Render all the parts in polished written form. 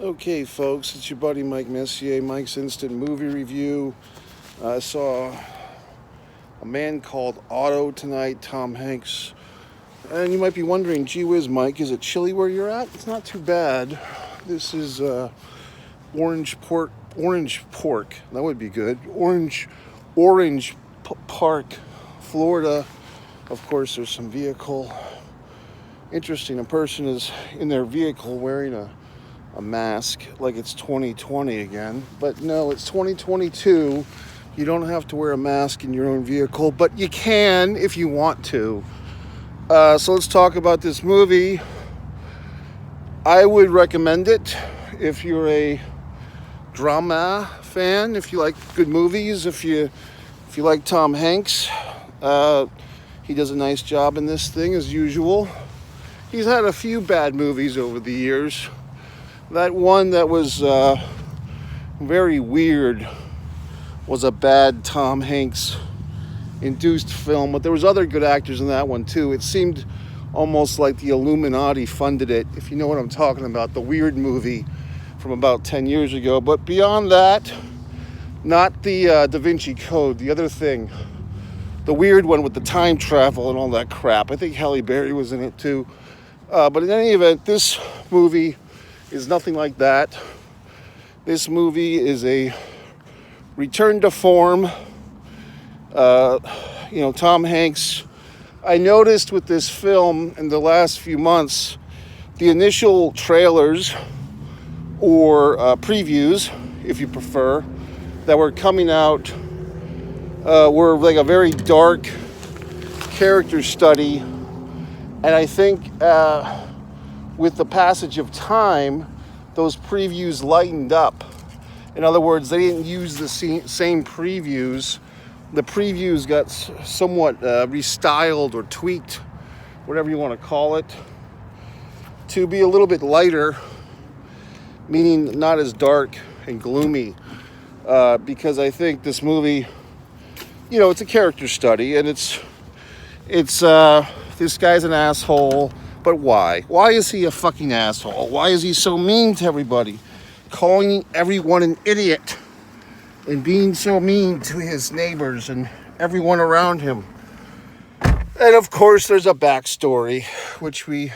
Okay, folks, it's your buddy Mike Messier, Mike's Instant Movie Review. I saw A Man Called Otto tonight, Tom Hanks. And you might be wondering, gee whiz, Mike, is it chilly where you're at? It's not too bad. This is orange pork. That would be good. Orange Park, Florida. Of course, there's some vehicle. Interesting, a person is in their vehicle wearing a mask like it's 2020 again, but no, it's 2022. You don't have to wear a mask in your own vehicle, but you can if you want to. So let's talk about this movie. I would recommend it if you're a drama fan, if you like good movies, if you like Tom Hanks. He does a nice job in this thing as usual. He's had a few bad movies over the years. That one that was very weird was a bad Tom Hanks induced film, but there was other good actors in that one too. It seemed almost like the Illuminati funded it, if you know what I'm talking about, the weird movie from about 10 years ago. But beyond that, not the Da Vinci Code, the other thing, the weird one with the time travel and all that crap. I think Halle Berry was in it too. But in any event, this movie is nothing like that. This movie is a return to form. Tom Hanks, I noticed with this film in the last few months, the initial trailers or previews, if you prefer, that were coming out were like a very dark character study. And I think with the passage of time, those previews lightened up. In other words, they didn't use the same previews. The previews got somewhat restyled or tweaked, whatever you want to call it, to be a little bit lighter, meaning not as dark and gloomy. Because I think this movie, it's a character study, and it's this guy's an asshole. But why? Why is he a fucking asshole? Why is he so mean to everybody? Calling everyone an idiot and being so mean to his neighbors and everyone around him. And of course, there's a backstory, which it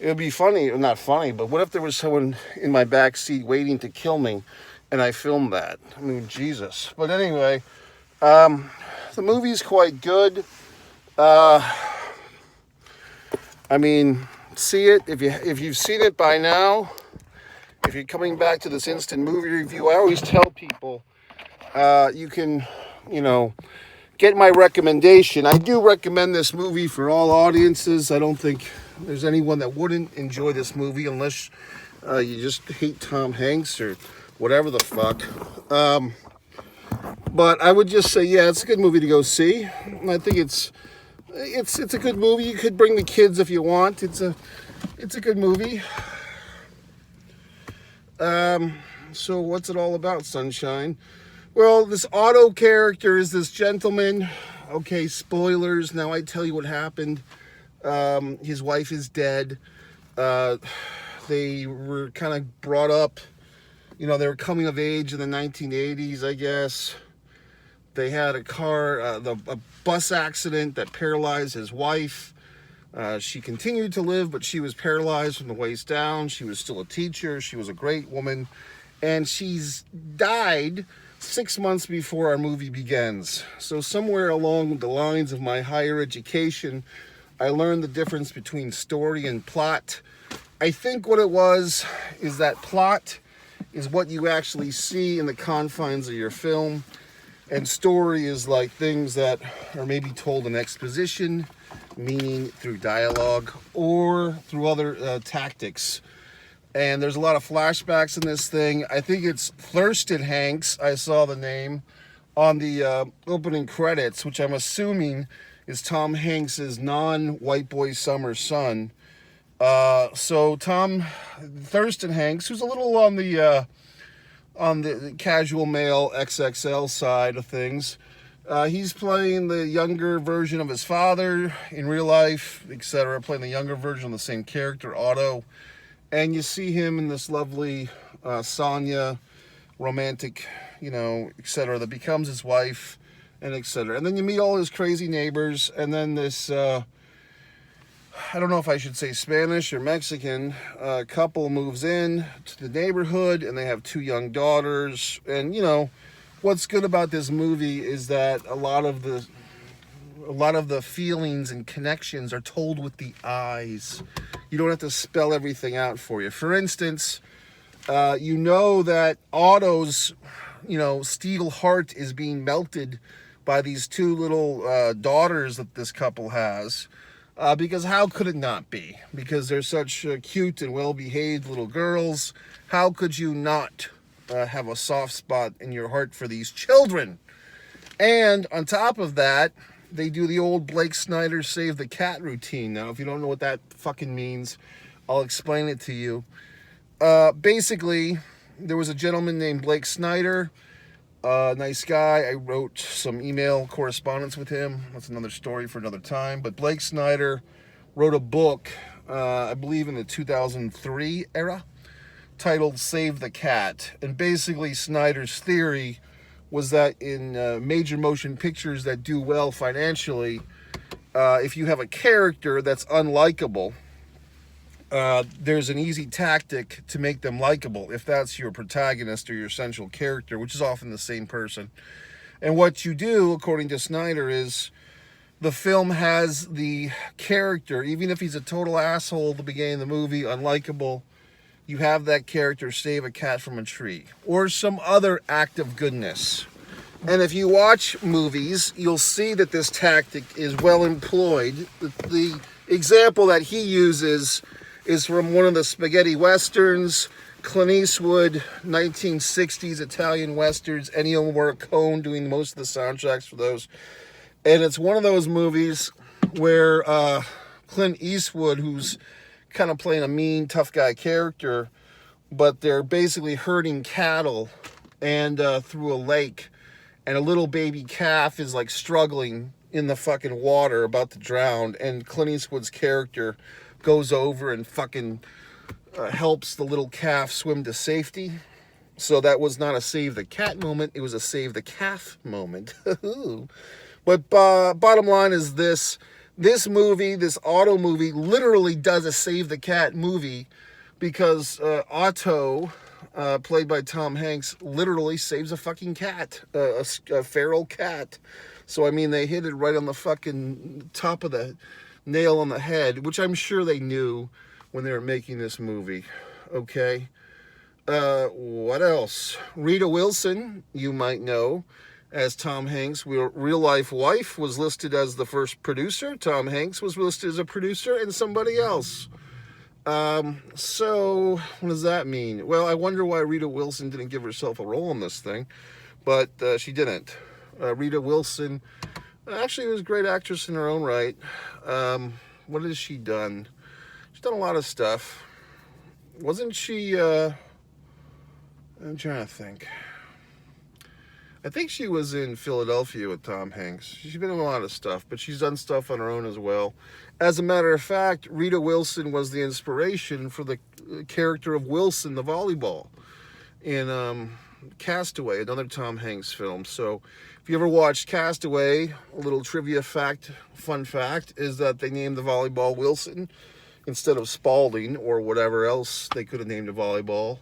would be funny, not funny, but what if there was someone in my back seat waiting to kill me and I filmed that? I mean, Jesus. But anyway, the movie's quite good. See it if you've seen it by now. If you're coming back to this instant movie review, I always tell people you can, get my recommendation. I do recommend this movie for all audiences. I don't think there's anyone that wouldn't enjoy this movie unless you just hate Tom Hanks or whatever the fuck. But I would just say, yeah, it's a good movie to go see. I think it's a good movie. You could bring the kids if you want. It's a good movie. So what's it all about, sunshine? Well, this Otto character is this gentleman. Okay, spoilers. Now I tell you what happened. His wife is dead. They were kind of brought up, they were coming of age in the 1980s, I guess. They had a bus accident that paralyzed his wife. She continued to live, but she was paralyzed from the waist down. She was still a teacher. She was a great woman. And she's died 6 months before our movie begins. So somewhere along the lines of my higher education, I learned the difference between story and plot. I think what it was is that plot is what you actually see in the confines of your film. And story is like things that are maybe told in exposition, meaning through dialogue or through other tactics. And there's a lot of flashbacks in this thing. I think it's Thurston Hanks. I saw the name on the opening credits, which I'm assuming is Tom Hanks's non-white boy summer son. So Thurston Hanks, who's a little on the casual male XXL side of things, he's playing the younger version of his father in real life, etc., playing the younger version of the same character, Otto. And you see him in this lovely Sonia, romantic, etc., that becomes his wife, and etc. And then you meet all his crazy neighbors, and then this, I don't know if I should say Spanish or Mexican, couple moves in to the neighborhood, and they have 2 young daughters. And, what's good about this movie is that a lot of the feelings and connections are told with the eyes. You don't have to spell everything out for you. For instance, that Otto's, steel heart is being melted by these 2 little daughters that this couple has. Because how could it not be? Because they're such cute and well-behaved little girls. How could you not have a soft spot in your heart for these children? And on top of that, they do the old Blake Snyder save the cat routine. Now, if you don't know what that fucking means, I'll explain it to you. Basically, there was a gentleman named Blake Snyder, nice guy. I wrote some email correspondence with him. That's another story for another time. But Blake Snyder wrote a book, I believe in the 2003 era, titled Save the Cat. And basically, Snyder's theory was that in major motion pictures that do well financially, if you have a character that's unlikable, there's an easy tactic to make them likable if that's your protagonist or your central character, which is often the same person. And what you do, according to Snyder, is the film has the character, even if he's a total asshole at the beginning of the movie, unlikable, you have that character save a cat from a tree or some other act of goodness. And if you watch movies, you'll see that this tactic is well employed. The example that he uses is from one of the spaghetti westerns, Clint Eastwood, 1960s Italian westerns, Ennio Morricone doing most of the soundtracks for those. And it's one of those movies where Clint Eastwood, who's kind of playing a mean, tough guy character, but they're basically herding cattle and through a lake, and a little baby calf is like struggling in the fucking water about to drown, and Clint Eastwood's character goes over and fucking helps the little calf swim to safety. So that was not a save the cat moment, it was a save the calf moment. But bottom line is this movie, this Otto movie, literally does a save the cat movie, because Otto, played by Tom Hanks, literally saves a fucking cat, a feral cat. So, I mean, they hit it right on the fucking top of the nail on the head, which I'm sure they knew when they were making this movie. Okay. What else? Rita Wilson, you might know, as Tom Hanks' real-life wife, was listed as the first producer. Tom Hanks was listed as a producer, and somebody else. So, what does that mean? Well, I wonder why Rita Wilson didn't give herself a role in this thing, but she didn't. Rita Wilson actually was a great actress in her own right. What has she done? She's done a lot of stuff. Wasn't she, I'm trying to think. I think she was in Philadelphia with Tom Hanks. She's been in a lot of stuff, but she's done stuff on her own as well. As a matter of fact, Rita Wilson was the inspiration for the character of Wilson, the volleyball, in Castaway, another Tom Hanks film. So if you ever watched Castaway, a little trivia fact, fun fact, is that they named the volleyball Wilson instead of Spalding or whatever else they could have named a volleyball.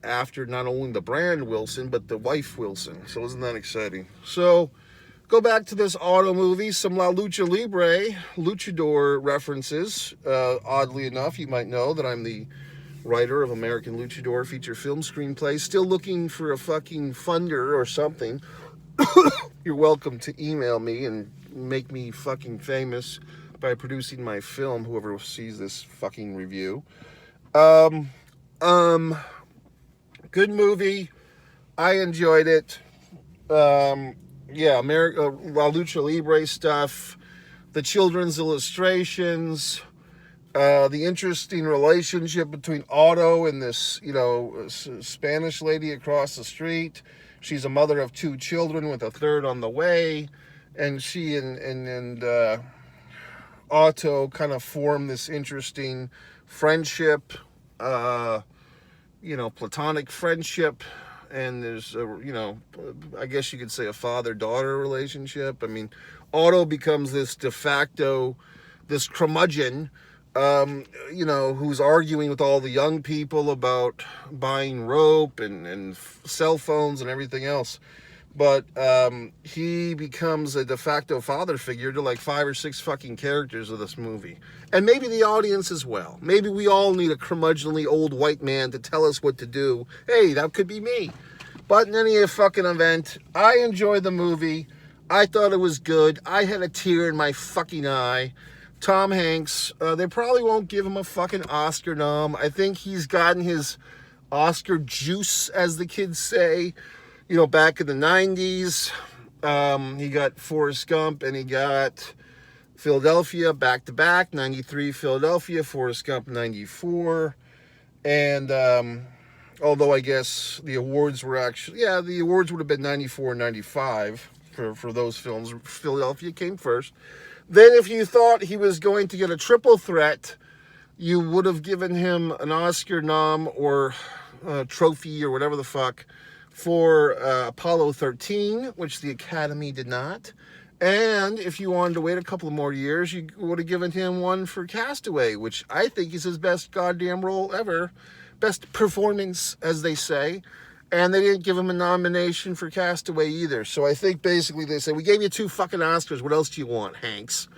After not only the brand Wilson, but the wife Wilson. So isn't that exciting? So go back to this Otto movie, some La Lucha Libre, luchador references. Oddly enough, you might know that I'm the writer of American Luchador feature film screenplay. Still looking for a fucking funder or something. You're welcome to email me and make me fucking famous by producing my film, whoever sees this fucking review. Good movie. I enjoyed it. La Lucha Libre stuff, the children's illustrations, the interesting relationship between Otto and this, Spanish lady across the street. She's a mother of 2 children with a third on the way, and she and Otto kind of form this interesting friendship. you know, platonic friendship, and there's a, you know, I guess you could say a father-daughter relationship. I mean, Otto becomes this de facto, this curmudgeon, you know, who's arguing with all the young people about buying rope and cell phones and everything else. But he becomes a de facto father figure to like 5 or 6 fucking characters of this movie. And maybe the audience as well. Maybe we all need a curmudgeonly old white man to tell us what to do. Hey, that could be me. But in any fucking event, I enjoyed the movie. I thought it was good. I had a tear in my fucking eye. Tom Hanks, they probably won't give him a fucking Oscar nom. I think he's gotten his Oscar juice, as the kids say. You know, back in the 90s, he got Forrest Gump and he got Philadelphia back-to-back, 93 Philadelphia, Forrest Gump 94. And although I guess the awards were actually, yeah, the awards would have been 94 and 95 for those films. Philadelphia came first. Then if you thought he was going to get a triple threat, you would have given him an Oscar nom or a trophy or whatever the fuck for Apollo 13, which the Academy did not. And if you wanted to wait a couple of more years, you would have given him one for Castaway, which I think is his best goddamn role ever. Best performance, as they say. And they didn't give him a nomination for Castaway either. So I think basically they said, we gave you 2 fucking Oscars. What else do you want, Hanks?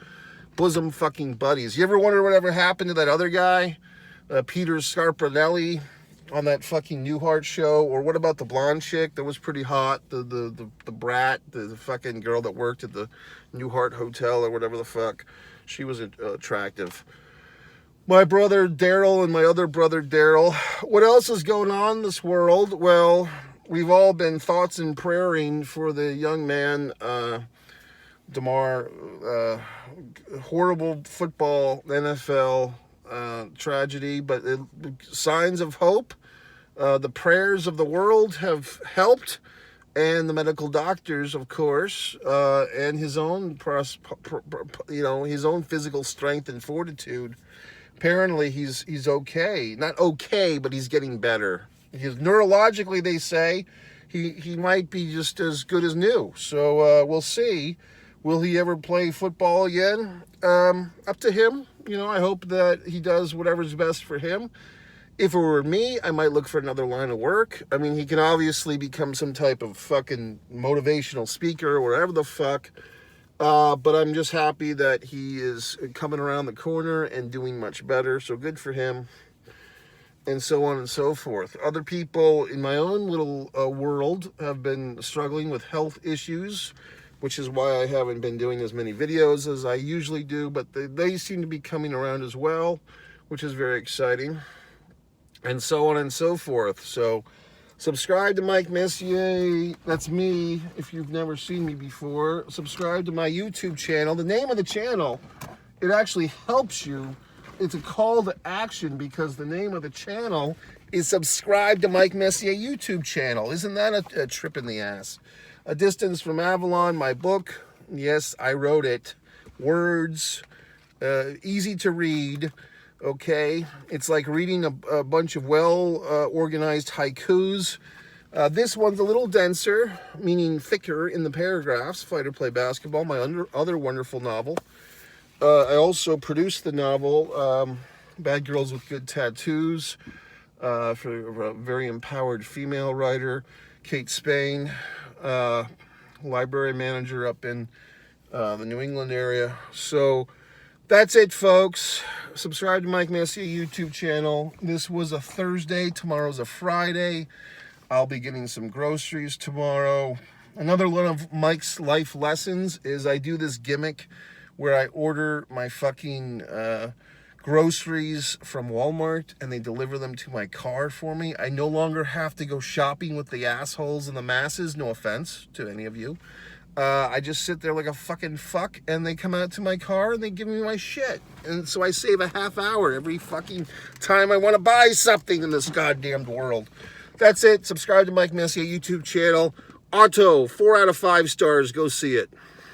Bosom fucking buddies. You ever wonder whatever happened to that other guy, Peter Scarpinelli, on that fucking Newhart show? Or what about the blonde chick that was pretty hot, the brat, the fucking girl that worked at the Newhart Hotel or whatever the fuck? She was attractive. My brother Daryl and my other brother Daryl. What else is going on in this world? Well, we've all been thoughts and praying for the young man, DeMar. Horrible football, NFL tragedy, but signs of hope. The prayers of the world have helped, and the medical doctors, of course, and his own, his own physical strength and fortitude. Apparently, he's okay. Not okay, but he's getting better. Neurologically, they say he might be just as good as new. So we'll see. Will he ever play football again? Up to him. You know, I hope that he does whatever's best for him. If it were me, I might look for another line of work. I mean, he can obviously become some type of fucking motivational speaker or whatever the fuck. But I'm just happy that he is coming around the corner and doing much better. So good for him. And so on and so forth. Other people in my own little world have been struggling with health issues, which is why I haven't been doing as many videos as I usually do. But they seem to be coming around as well, which is very exciting. And so on and so forth. So subscribe to Mike Messier. That's me, if you've never seen me before. Subscribe to my YouTube channel. The name of the channel, it actually helps you. It's a call to action because the name of the channel is Subscribe to Mike Messier YouTube channel. Isn't that a trip in the ass? A Distance from Avalon, my book. Yes, I wrote it. Words, easy to read. Okay, it's like reading a bunch of well-organized haikus. This one's a little denser, meaning thicker in the paragraphs. Fight or Play Basketball, my other wonderful novel. I also produced the novel, Bad Girls with Good Tattoos, for a very empowered female writer, Kate Spain, library manager up in the New England area. So that's it, folks. Subscribe to Mike Messier YouTube channel. This was a Thursday. Tomorrow's a Friday. I'll be getting some groceries tomorrow. Another one of Mike's life lessons is I do this gimmick where I order my fucking groceries from Walmart and they deliver them to my car for me. I no longer have to go shopping with the assholes and the masses. No offense to any of you. I just sit there like a fucking fuck and they come out to my car and they give me my shit. And so I save a half hour every fucking time I want to buy something in this goddamned world. That's it. Subscribe to Mike Messier YouTube channel. Otto, 4 out of 5 stars. Go see it.